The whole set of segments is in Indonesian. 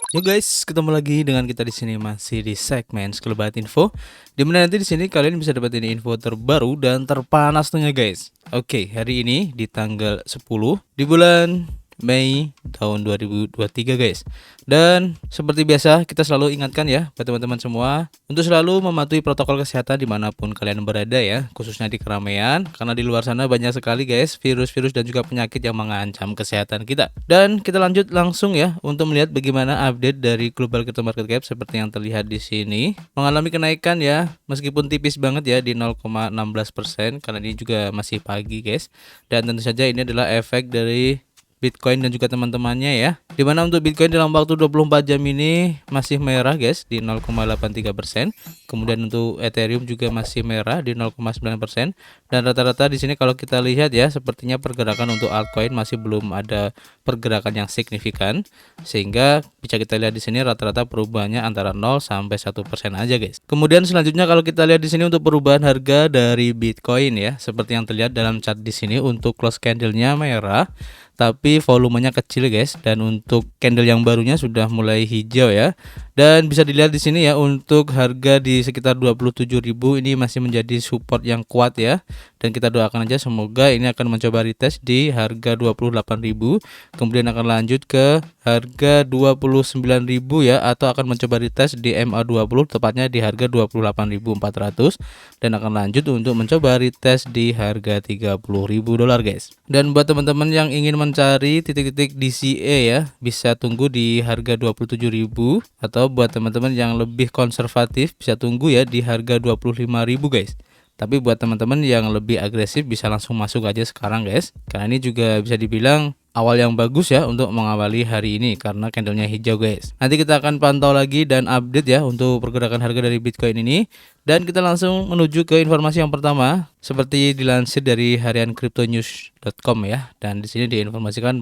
Yo guys, ketemu lagi dengan kita di sini masih di segmen Sekelebat Info. Di mana nanti di sini kalian bisa dapetin info terbaru dan terpanas tentunya guys. Oke, hari ini di tanggal 10 di bulan Mei tahun 2023 guys. Dan seperti biasa kita selalu ingatkan ya buat teman-teman semua untuk selalu mematuhi protokol kesehatan dimanapun kalian berada ya, khususnya di keramaian, karena di luar sana banyak sekali guys virus-virus dan juga penyakit yang mengancam kesehatan kita. Dan kita lanjut langsung ya untuk melihat bagaimana update dari global crypto market cap seperti yang terlihat di sini mengalami kenaikan ya, meskipun tipis banget ya di 0,16% karena ini juga masih pagi guys. Dan tentu saja ini adalah efek dari Bitcoin dan juga teman-temannya ya. Dimana untuk Bitcoin dalam waktu 24 jam ini masih merah guys di 0,83%. Kemudian untuk Ethereum juga masih merah di 0,9%. Dan rata-rata di sini kalau kita lihat ya, sepertinya pergerakan untuk altcoin masih belum ada pergerakan yang signifikan. Sehingga bisa kita lihat di sini rata-rata perubahannya antara 0 sampai 1% aja guys. Kemudian selanjutnya kalau kita lihat di sini untuk perubahan harga dari Bitcoin ya, seperti yang terlihat dalam chart di sini untuk close candle-nya merah tapi volumenya kecil guys, dan untuk candle yang barunya sudah mulai hijau ya. Dan bisa dilihat di sini ya, untuk harga di sekitar 27.000 ini masih menjadi support yang kuat ya. Dan kita doakan aja semoga ini akan mencoba retest di harga 28.000, kemudian akan lanjut ke harga 29.000 ya, atau akan mencoba retest di MA20 tepatnya di harga 28.400, dan akan lanjut untuk mencoba retest di harga 30.000 dolar guys. Dan buat teman-teman yang ingin mencari titik-titik DCA ya, bisa tunggu di harga 27.000, atau buat teman-teman yang lebih konservatif bisa tunggu ya di harga 25.000 guys. Tapi buat teman-teman yang lebih agresif bisa langsung masuk aja sekarang guys, karena ini juga bisa dibilang awal yang bagus ya untuk mengawali hari ini karena candlenya hijau guys. Nanti kita akan pantau lagi dan update ya untuk pergerakan harga dari Bitcoin ini. Dan kita langsung menuju ke informasi yang pertama, seperti dilansir dari harian cryptonews.com ya. Dan di sini diinformasikan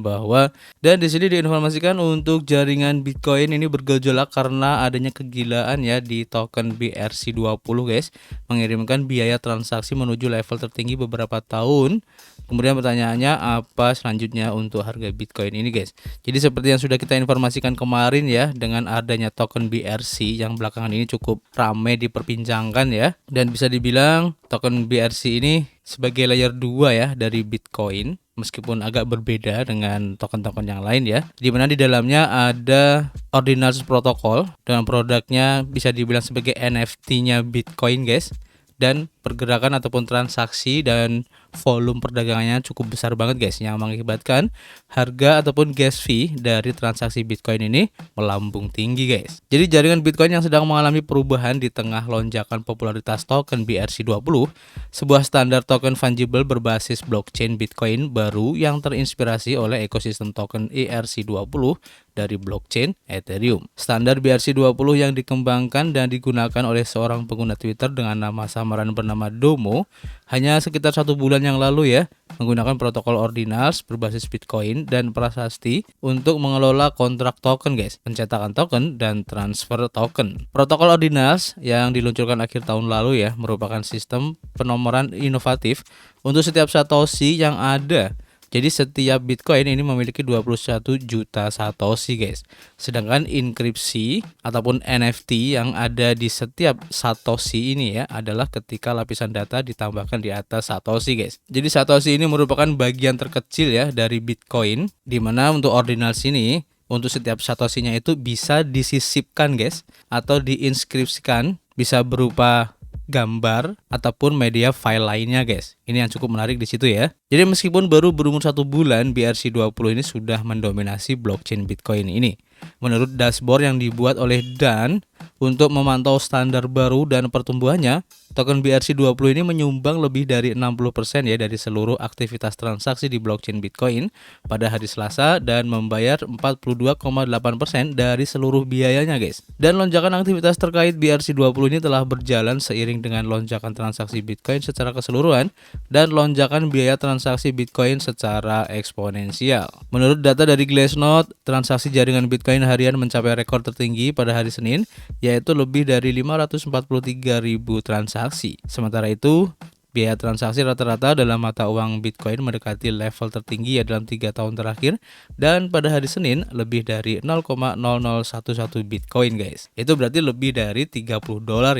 untuk jaringan Bitcoin ini bergejolak karena adanya kegilaan ya di token BRC20 guys, mengirimkan biaya transaksi menuju level tertinggi beberapa tahun. Kemudian pertanyaannya apa selanjutnya untuk harga Bitcoin ini guys. Jadi seperti yang sudah kita informasikan kemarin ya, dengan adanya token BRC yang belakangan ini cukup ramai diperbincangkan ya, dan bisa dibilang token BRC ini sebagai layer 2 ya dari Bitcoin, meskipun agak berbeda dengan token-token yang lain ya, dimana di dalamnya ada Ordinals Protocol dan produknya bisa dibilang sebagai NFT-nya Bitcoin guys. Dan pergerakan ataupun transaksi dan volume perdagangannya cukup besar banget guys, yang mengakibatkan harga ataupun gas fee dari transaksi Bitcoin ini melambung tinggi guys. Jadi jaringan Bitcoin yang sedang mengalami perubahan di tengah lonjakan popularitas token BRC20, sebuah standar token fungible berbasis blockchain Bitcoin baru yang terinspirasi oleh ekosistem token ERC20 dari blockchain Ethereum. Standar BRC20 yang dikembangkan dan digunakan oleh seorang pengguna Twitter dengan nama samaran bernama Domo hanya sekitar 1 bulan yang lalu ya, menggunakan protokol Ordinals berbasis Bitcoin dan prasasti untuk mengelola kontrak token guys, pencetakan token dan transfer token. Protokol Ordinals yang diluncurkan akhir tahun lalu ya, merupakan sistem penomoran inovatif untuk setiap satoshi yang ada. Jadi setiap Bitcoin ini memiliki 21 juta satoshi guys. Sedangkan inskripsi ataupun NFT yang ada di setiap satoshi ini ya adalah ketika lapisan data ditambahkan di atas satoshi guys. Jadi satoshi ini merupakan bagian terkecil ya dari Bitcoin, dimana untuk ordinals ini untuk setiap satoshinya itu bisa disisipkan guys, atau diinskripsikan, bisa berupa gambar ataupun media file lainnya guys. Ini yang cukup menarik di situ ya. Jadi meskipun baru berumur 1 bulan, BRC20 ini sudah mendominasi blockchain Bitcoin ini. Menurut dashboard yang dibuat oleh Dan untuk memantau standar baru dan pertumbuhannya, token BRC20 ini menyumbang lebih dari 60% ya dari seluruh aktivitas transaksi di blockchain Bitcoin pada hari Selasa, dan membayar 42,8% dari seluruh biayanya guys. Dan lonjakan aktivitas terkait BRC20 ini telah berjalan seiring dengan lonjakan transaksi Bitcoin secara keseluruhan dan lonjakan biaya transaksi Bitcoin secara eksponensial. Menurut data dari Glassnode, transaksi jaringan Bitcoin harian mencapai rekor tertinggi pada hari Senin, yaitu lebih dari 543.000 transaksi. Sementara itu, Biaya transaksi rata-rata dalam mata uang Bitcoin mendekati level tertinggi ya dalam 3 tahun terakhir, dan pada hari Senin lebih dari 0,0011 Bitcoin guys. Itu berarti lebih dari $30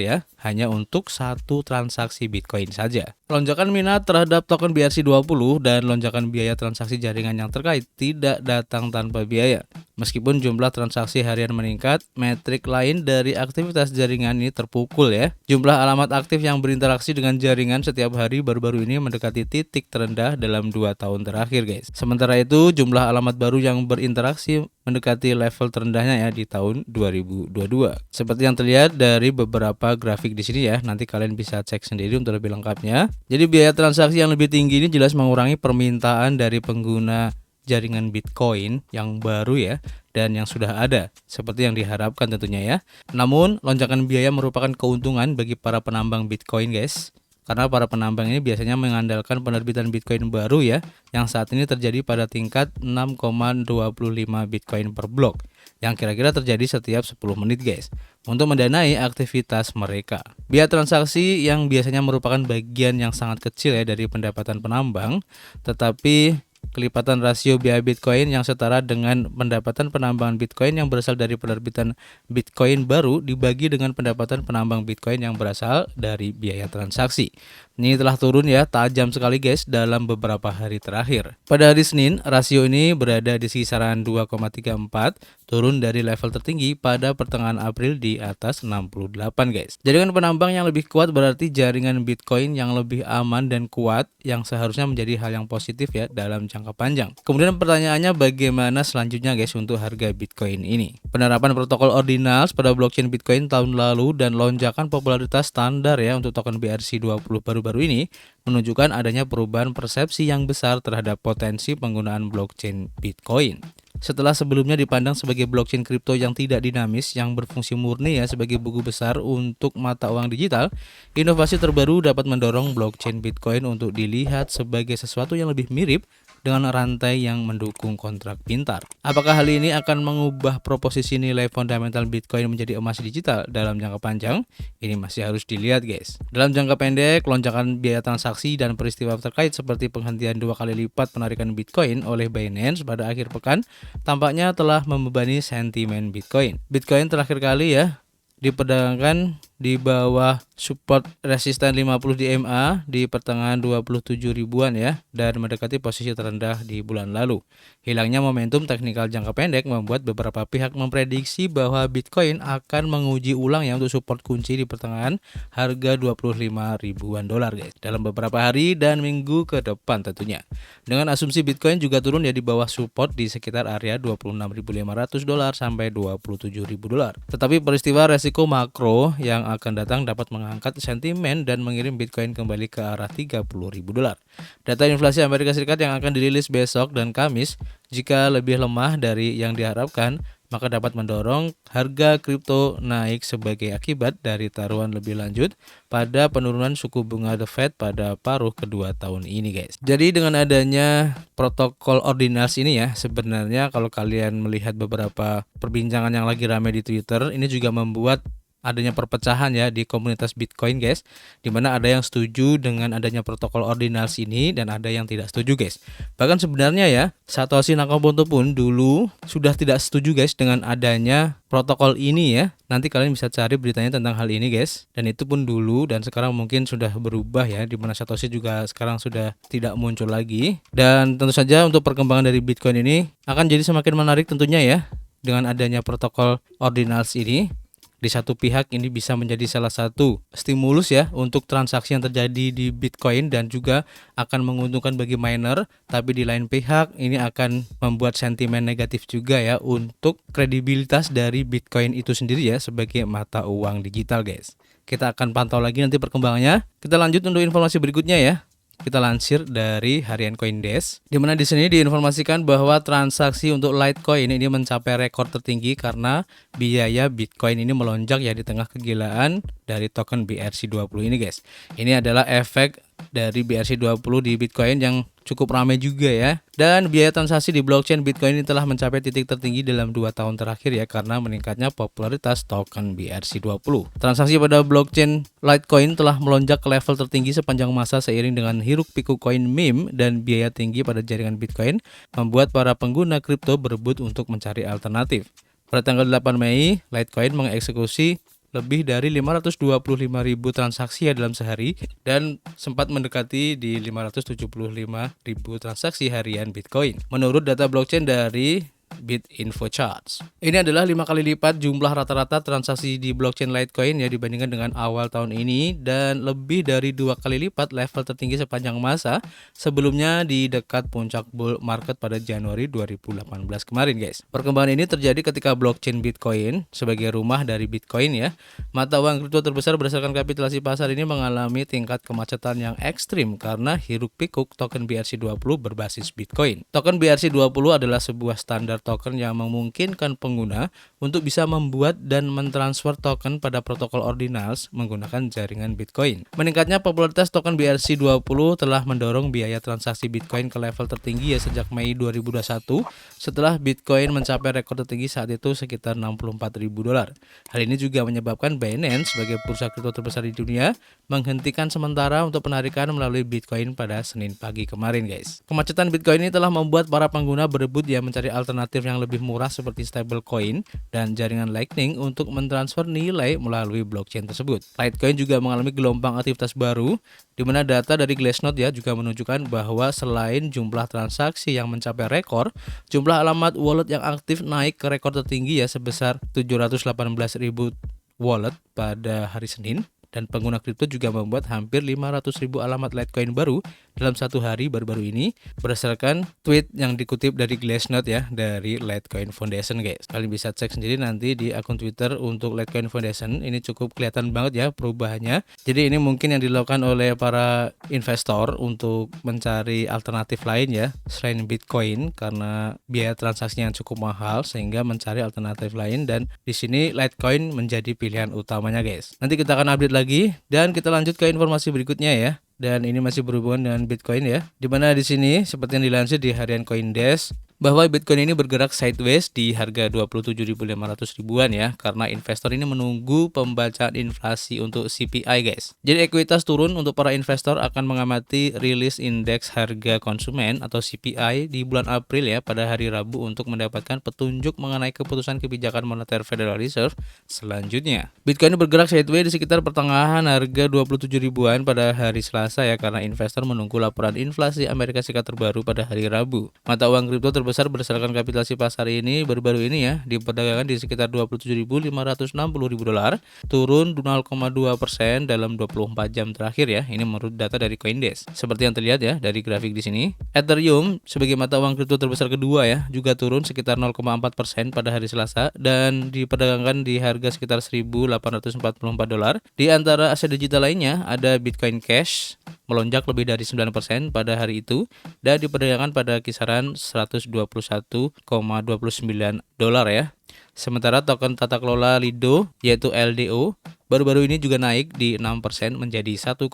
ya, hanya untuk satu transaksi Bitcoin saja. Lonjakan minat terhadap token BRC20 dan lonjakan biaya transaksi jaringan yang terkait tidak datang tanpa biaya. Meskipun jumlah transaksi harian meningkat, metrik lain dari aktivitas jaringan ini terpukul ya. Jumlah alamat aktif yang berinteraksi dengan jaringan setiap hari baru-baru ini mendekati titik terendah dalam 2 tahun terakhir guys. Sementara itu jumlah alamat baru yang berinteraksi mendekati level terendahnya ya di tahun 2022. Seperti yang terlihat dari beberapa grafik di sini ya, nanti kalian bisa cek sendiri untuk lebih lengkapnya. Jadi biaya transaksi yang lebih tinggi ini jelas mengurangi permintaan dari pengguna jaringan Bitcoin yang baru ya, dan yang sudah ada, seperti yang diharapkan tentunya ya. Namun, lonjakan biaya merupakan keuntungan bagi para penambang Bitcoin guys, karena para penambang ini biasanya mengandalkan penerbitan Bitcoin baru ya, yang saat ini terjadi pada tingkat 6,25 Bitcoin per blok, yang kira-kira terjadi setiap 10 menit guys, untuk mendanai aktivitas mereka. Biaya transaksi yang biasanya merupakan bagian yang sangat kecil ya dari pendapatan penambang, tetapi kelipatan rasio biaya Bitcoin yang setara dengan pendapatan penambangan Bitcoin yang berasal dari penerbitan Bitcoin baru dibagi dengan pendapatan penambang Bitcoin yang berasal dari biaya transaksi. Ini telah turun ya, tajam sekali guys dalam beberapa hari terakhir. Pada hari Senin, rasio ini berada di kisaran 2,34, turun dari level tertinggi pada pertengahan April di atas 68 guys. Jaringan penambang yang lebih kuat berarti jaringan Bitcoin yang lebih aman dan kuat, yang seharusnya menjadi hal yang positif ya dalam jangka panjang. Kemudian pertanyaannya, bagaimana selanjutnya guys untuk harga Bitcoin ini? Penerapan protokol Ordinals pada blockchain Bitcoin tahun lalu dan lonjakan popularitas standar ya untuk token BRC20 baru ini menunjukkan adanya perubahan persepsi yang besar terhadap potensi penggunaan blockchain Bitcoin. Setelah sebelumnya dipandang sebagai blockchain kripto yang tidak dinamis, yang berfungsi murni ya sebagai buku besar untuk mata uang digital, inovasi terbaru dapat mendorong blockchain Bitcoin untuk dilihat sebagai sesuatu yang lebih mirip dengan rantai yang mendukung kontrak pintar. Apakah hal ini akan mengubah proposisi nilai fundamental Bitcoin menjadi emas digital dalam jangka panjang? Ini masih harus dilihat guys. Dalam jangka pendek, lonjakan biaya transaksi dan peristiwa terkait seperti penghentian 2 kali lipat penarikan Bitcoin oleh Binance pada akhir pekan tampaknya telah membebani sentimen Bitcoin. Bitcoin terakhir kali ya diperdagangkan di bawah support resisten 50 di MA di pertengahan 27 ribuan ya, dan mendekati posisi terendah di bulan lalu. Hilangnya momentum teknikal jangka pendek membuat beberapa pihak memprediksi bahwa Bitcoin akan menguji ulang ya untuk support kunci di pertengahan harga 25 ribuan dolar guys dalam beberapa hari dan minggu ke depan tentunya. Dengan asumsi Bitcoin juga turun ya di bawah support di sekitar area 26.500 dolar sampai 27.000 dolar. Tetapi peristiwa resiko makro yang akan datang dapat mengangkat sentimen dan mengirim Bitcoin kembali ke arah 30.000 dolar. Data inflasi Amerika Serikat yang akan dirilis besok dan Kamis, jika lebih lemah dari yang diharapkan, maka dapat mendorong harga kripto naik sebagai akibat dari taruhan lebih lanjut pada penurunan suku bunga The Fed pada paruh kedua tahun ini guys. Jadi dengan adanya protokol Ordinals ini ya, sebenarnya kalau kalian melihat beberapa perbincangan yang lagi ramai di Twitter, ini juga membuat adanya perpecahan ya di komunitas Bitcoin guys, dimana ada yang setuju dengan adanya protokol Ordinals ini dan ada yang tidak setuju guys. Bahkan sebenarnya ya Satoshi Nakamoto pun dulu sudah tidak setuju guys dengan adanya protokol ini ya. Nanti kalian bisa cari beritanya tentang hal ini guys, dan itu pun dulu, dan sekarang mungkin sudah berubah ya, dimana Satoshi juga sekarang sudah tidak muncul lagi. Dan tentu saja untuk perkembangan dari Bitcoin ini akan jadi semakin menarik tentunya ya dengan adanya protokol Ordinals ini. Di satu pihak ini bisa menjadi salah satu stimulus ya untuk transaksi yang terjadi di Bitcoin dan juga akan menguntungkan bagi miner, tapi di lain pihak ini akan membuat sentimen negatif juga ya untuk kredibilitas dari Bitcoin itu sendiri ya sebagai mata uang digital guys. Kita akan pantau lagi nanti perkembangannya. Kita lanjut untuk informasi berikutnya ya. Kita lansir dari harian CoinDesk, di mana di sini diinformasikan bahwa transaksi untuk Litecoin ini mencapai rekor tertinggi karena biaya Bitcoin ini melonjak ya di tengah kegilaan dari token BRC20 ini guys. Ini adalah efek dari BRC20 di Bitcoin yang cukup ramai juga ya. Dan biaya transaksi di blockchain Bitcoin ini telah mencapai titik tertinggi dalam 2 tahun terakhir ya, karena meningkatnya popularitas token BRC20. Transaksi pada blockchain Litecoin telah melonjak ke level tertinggi sepanjang masa seiring dengan hiruk pikuk koin meme, dan biaya tinggi pada jaringan Bitcoin membuat para pengguna kripto berebut untuk mencari alternatif. Pada tanggal 8 Mei, Litecoin mengeksekusi lebih dari 525.000 transaksi ya dalam sehari, dan sempat mendekati di 575.000 transaksi harian Bitcoin menurut data blockchain dari BitInfoCharts. Ini adalah 5 kali lipat jumlah rata-rata transaksi di blockchain Litecoin ya dibandingkan dengan awal tahun ini, dan lebih dari 2 kali lipat level tertinggi sepanjang masa sebelumnya di dekat puncak bull market pada Januari 2018 kemarin guys. Perkembangan ini terjadi ketika blockchain Bitcoin sebagai rumah dari Bitcoin ya, mata uang kripto terbesar berdasarkan kapitalisasi pasar, ini mengalami tingkat kemacetan yang ekstrim karena hiruk pikuk token BRC20 berbasis Bitcoin. Token BRC20 adalah sebuah standar token yang memungkinkan pengguna untuk bisa membuat dan mentransfer token pada protokol ordinals menggunakan jaringan Bitcoin. Meningkatnya popularitas token BRC20 telah mendorong biaya transaksi Bitcoin ke level tertinggi ya sejak Mei 2021 setelah Bitcoin mencapai rekor tertinggi saat itu sekitar $64.000. Hal ini juga menyebabkan Binance sebagai bursa kripto terbesar di dunia menghentikan sementara untuk penarikan melalui Bitcoin pada Senin pagi kemarin guys. Kemacetan Bitcoin ini telah membuat para pengguna berebut ya mencari alternatif yang lebih murah seperti stablecoin dan jaringan Lightning untuk mentransfer nilai melalui blockchain tersebut. Litecoin juga mengalami gelombang aktivitas baru, di mana data dari Glassnode ya juga menunjukkan bahwa selain jumlah transaksi yang mencapai rekor, jumlah alamat wallet yang aktif naik ke rekor tertinggi ya sebesar 718.000 wallet pada hari Senin. Dan pengguna kripto juga membuat hampir 500.000 alamat Litecoin baru dalam satu hari baru-baru ini berdasarkan tweet yang dikutip dari Glassnode ya dari Litecoin Foundation guys. Kalian bisa cek sendiri nanti di akun Twitter untuk Litecoin Foundation. Ini cukup kelihatan banget ya perubahannya. Jadi ini mungkin yang dilakukan oleh para investor untuk mencari alternatif lain ya selain Bitcoin, karena biaya transaksinya yang cukup mahal sehingga mencari alternatif lain, dan di sini Litecoin menjadi pilihan utamanya guys. Nanti kita akan update lagi, dan kita lanjut ke informasi berikutnya ya. Dan ini masih berhubungan dengan Bitcoin ya. Dimana di sini seperti yang dilansir di harian CoinDesk bahwa Bitcoin ini bergerak sideways di harga 27.500 ribuan ya, karena investor ini menunggu pembacaan inflasi untuk CPI guys. Jadi ekuitas turun untuk para investor akan mengamati rilis indeks harga konsumen atau CPI di bulan April ya pada hari Rabu untuk mendapatkan petunjuk mengenai keputusan kebijakan moneter Federal Reserve selanjutnya. Bitcoin ini bergerak sideways di sekitar pertengahan harga 27 ribuan pada hari Selasa ya, karena investor menunggu laporan inflasi Amerika Serikat terbaru pada hari Rabu. Mata uang kripto besar berdasarkan kapitalisasi pasar ini baru-baru ini ya diperdagangkan di sekitar $27.560.000, turun 0,2% dalam 24 jam terakhir ya. Ini menurut data dari CoinDesk. Seperti yang terlihat ya dari grafik di sini. Ethereum sebagai mata uang kripto terbesar kedua ya juga turun sekitar 0,4% pada hari Selasa dan diperdagangkan di harga sekitar $1.844. Di antara aset digital lainnya ada Bitcoin Cash melonjak lebih dari 9% pada hari itu dan diperdagangkan pada kisaran $121,29 ya. Sementara token tata kelola Lido yaitu LDO baru-baru ini juga naik di 6% menjadi $1,85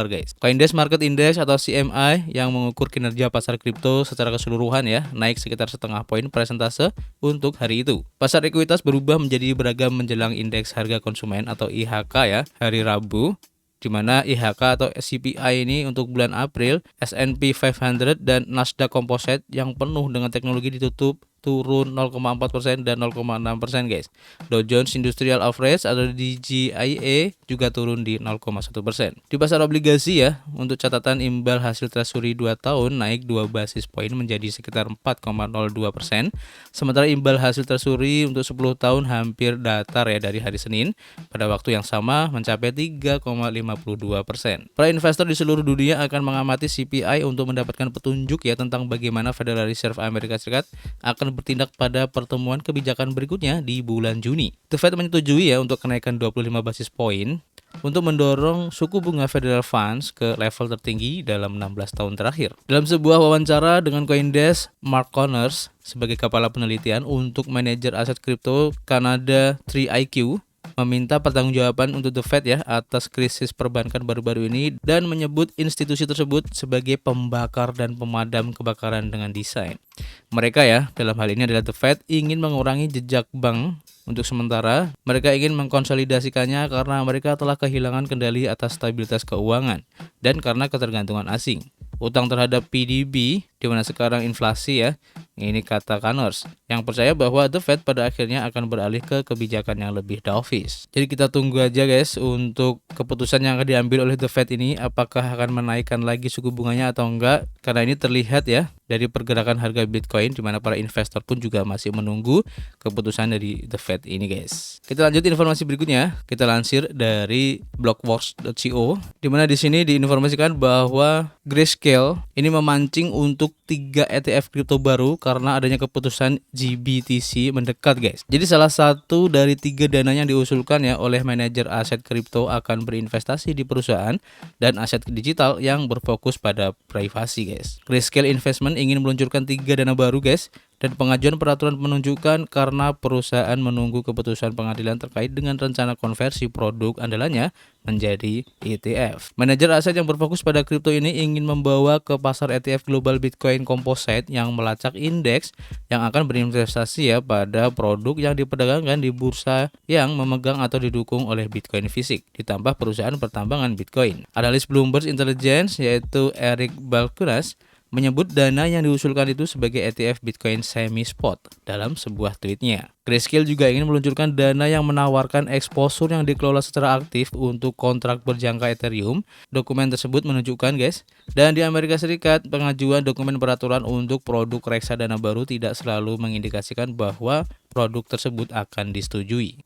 guys. CoinDesk Market Index atau CMI yang mengukur kinerja pasar kripto secara keseluruhan ya naik sekitar setengah poin persentase untuk hari itu. Pasar ekuitas berubah menjadi beragam menjelang indeks harga konsumen atau IHK ya hari Rabu, di mana IHK atau CPI ini untuk bulan April, S&P 500 dan Nasdaq Composite yang penuh dengan teknologi ditutup turun 0,4% dan 0,6% guys. Dow Jones Industrial Average atau DJIA juga turun di 0,1%. Di pasar obligasi ya, untuk catatan imbal hasil treasury 2 tahun naik 2 basis poin menjadi sekitar 4,02%. Sementara imbal hasil treasury untuk 10 tahun hampir datar ya dari hari Senin pada waktu yang sama mencapai 3,52%. Para investor di seluruh dunia akan mengamati CPI untuk mendapatkan petunjuk ya tentang bagaimana Federal Reserve Amerika Serikat akan bertindak pada pertemuan kebijakan berikutnya di bulan Juni. The Fed menyetujui ya untuk kenaikan 25 basis poin untuk mendorong suku bunga Federal Funds ke level tertinggi dalam 16 tahun terakhir. Dalam sebuah wawancara dengan CoinDesk, Mark Connors sebagai kepala penelitian untuk manajer aset kripto Kanada 3iQ meminta pertanggungjawaban untuk The Fed ya atas krisis perbankan baru-baru ini dan menyebut institusi tersebut sebagai pembakar dan pemadam kebakaran dengan desain. Mereka ya, dalam hal ini adalah The Fed, ingin mengurangi jejak bank untuk sementara. Mereka ingin mengkonsolidasikannya karena mereka telah kehilangan kendali atas stabilitas keuangan dan karena ketergantungan asing. Utang terhadap PDB, di mana sekarang inflasi ya, ini kata Connors, yang percaya bahwa The Fed pada akhirnya akan beralih ke kebijakan yang lebih dovish. Jadi kita tunggu aja guys untuk keputusan yang akan diambil oleh The Fed ini, apakah akan menaikkan lagi suku bunganya atau enggak, karena ini terlihat ya dari pergerakan harga Bitcoin, di mana para investor pun juga masih menunggu keputusan dari The Fed ini guys. Kita lanjut informasi berikutnya, kita lansir dari blockworks.co, di mana di sini diinformasikan bahwa Grayscale ini memancing untuk 3 ETF kripto baru karena adanya keputusan GBTC mendekat guys. Jadi salah satu dari 3 dana yang diusulkan ya oleh manajer aset kripto akan berinvestasi di perusahaan dan aset digital yang berfokus pada privasi guys. Grayscale Investment ingin meluncurkan 3 dana baru guys, dan pengajuan peraturan menunjukkan karena perusahaan menunggu keputusan pengadilan terkait dengan rencana konversi produk andalannya menjadi ETF. Manajer aset yang berfokus pada kripto ini ingin membawa ke pasar ETF Global Bitcoin Composite yang melacak indeks yang akan berinvestasi ya pada produk yang diperdagangkan di bursa yang memegang atau didukung oleh Bitcoin fisik, ditambah perusahaan pertambangan Bitcoin. Analis Bloomberg Intelligence yaitu Eric Balchunas menyebut dana yang diusulkan itu sebagai ETF Bitcoin semi-spot dalam sebuah tweetnya. Grayscale juga ingin meluncurkan dana yang menawarkan exposure yang dikelola secara aktif untuk kontrak berjangka Ethereum. Dokumen tersebut menunjukkan guys, dan di Amerika Serikat pengajuan dokumen peraturan untuk produk reksadana baru tidak selalu mengindikasikan bahwa produk tersebut akan disetujui.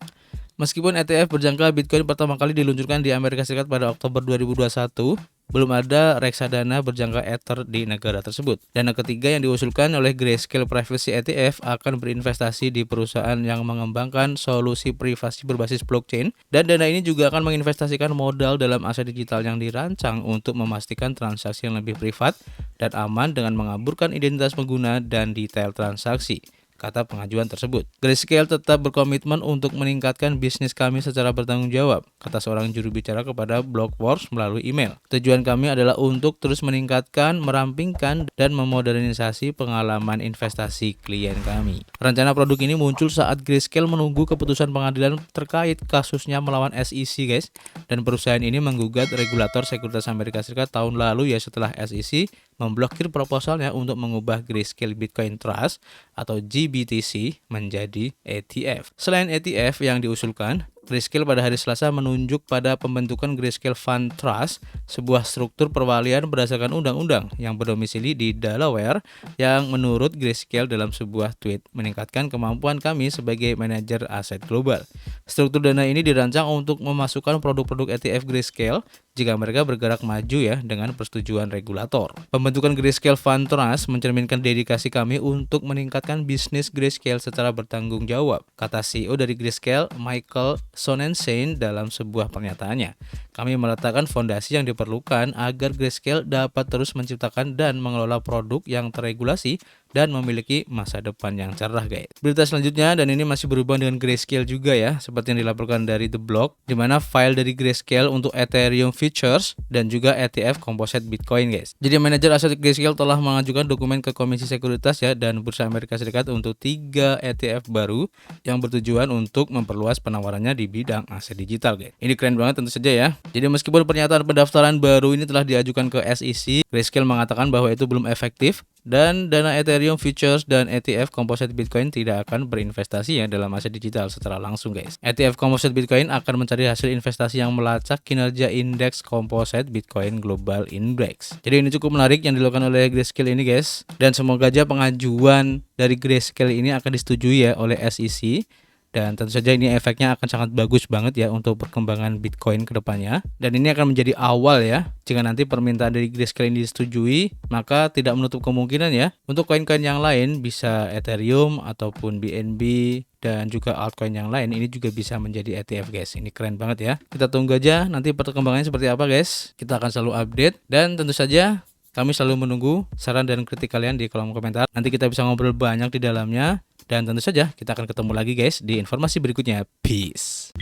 Meskipun ETF berjangka Bitcoin pertama kali diluncurkan di Amerika Serikat pada Oktober 2021, belum ada reksadana berjangka Ether di negara tersebut. Dana ketiga yang diusulkan oleh Grayscale Privacy ETF akan berinvestasi di perusahaan yang mengembangkan solusi privasi berbasis blockchain, dan dana ini juga akan menginvestasikan modal dalam aset digital yang dirancang untuk memastikan transaksi yang lebih privat dan aman dengan mengaburkan identitas pengguna dan detail transaksi, kata pengajuan tersebut. Grayscale tetap berkomitmen untuk meningkatkan bisnis kami secara bertanggung jawab, kata seorang juru bicara kepada Blockworks melalui email. Tujuan kami adalah untuk terus meningkatkan, merampingkan, dan memodernisasi pengalaman investasi klien kami. Rencana produk ini muncul saat Grayscale menunggu keputusan pengadilan terkait kasusnya melawan SEC guys, dan perusahaan ini menggugat regulator sekuritas Amerika Serikat tahun lalu ya setelah SEC memblokir proposalnya untuk mengubah Grayscale Bitcoin Trust atau GBTC menjadi ETF. Selain ETF yang diusulkan, Grayscale pada hari Selasa menunjuk pada pembentukan Grayscale Fund Trust, sebuah struktur perwalian berdasarkan undang-undang yang berdomisili di Delaware, yang menurut Grayscale dalam sebuah tweet meningkatkan kemampuan kami sebagai manajer aset global. Struktur dana ini dirancang untuk memasukkan produk-produk ETF Grayscale jika mereka bergerak maju ya dengan persetujuan regulator. Pembentukan Grayscale Fund Trust mencerminkan dedikasi kami untuk meningkatkan bisnis Grayscale secara bertanggung jawab, kata CEO dari Grayscale, Michael Sonnenshein dalam sebuah pernyataannya. Kami meletakkan fondasi yang diperlukan agar Grayscale dapat terus menciptakan dan mengelola produk yang terregulasi dan memiliki masa depan yang cerah guys. Berita selanjutnya, dan ini masih berhubungan dengan Grayscale juga ya, seperti yang dilaporkan dari The Block, di mana file dari Grayscale untuk Ethereum Futures dan juga ETF Composite Bitcoin guys. Jadi manajer aset Grayscale telah mengajukan dokumen ke Komisi Sekuritas ya dan Bursa Amerika Serikat untuk 3 ETF baru yang bertujuan untuk memperluas penawarannya di bidang aset digital guys. Ini keren banget tentu saja ya. Jadi meskipun pernyataan pendaftaran baru ini telah diajukan ke SEC, Grayscale mengatakan bahwa itu belum efektif dan dana Ethereum Futures dan ETF Composite Bitcoin tidak akan berinvestasi ya dalam aset digital secara langsung guys. ETF Composite Bitcoin akan mencari hasil investasi yang melacak kinerja indeks Composite Bitcoin Global Index. Jadi ini cukup menarik yang dilakukan oleh Grayscale ini guys, dan semoga aja pengajuan dari Grayscale ini akan disetujui ya oleh SEC. Dan tentu saja ini efeknya akan sangat bagus banget ya untuk perkembangan Bitcoin ke depannya. Dan ini akan menjadi awal ya, jika nanti permintaan dari Grayscale ini disetujui, maka tidak menutup kemungkinan ya untuk koin-koin yang lain, bisa Ethereum ataupun BNB dan juga altcoin yang lain, ini juga bisa menjadi ETF guys. Ini keren banget ya. Kita tunggu aja nanti perkembangannya seperti apa guys. Kita akan selalu update, dan tentu saja kami selalu menunggu saran dan kritik kalian di kolom komentar. Nanti kita bisa ngobrol banyak di dalamnya. Dan tentu saja kita akan ketemu lagi guys di informasi berikutnya. Peace.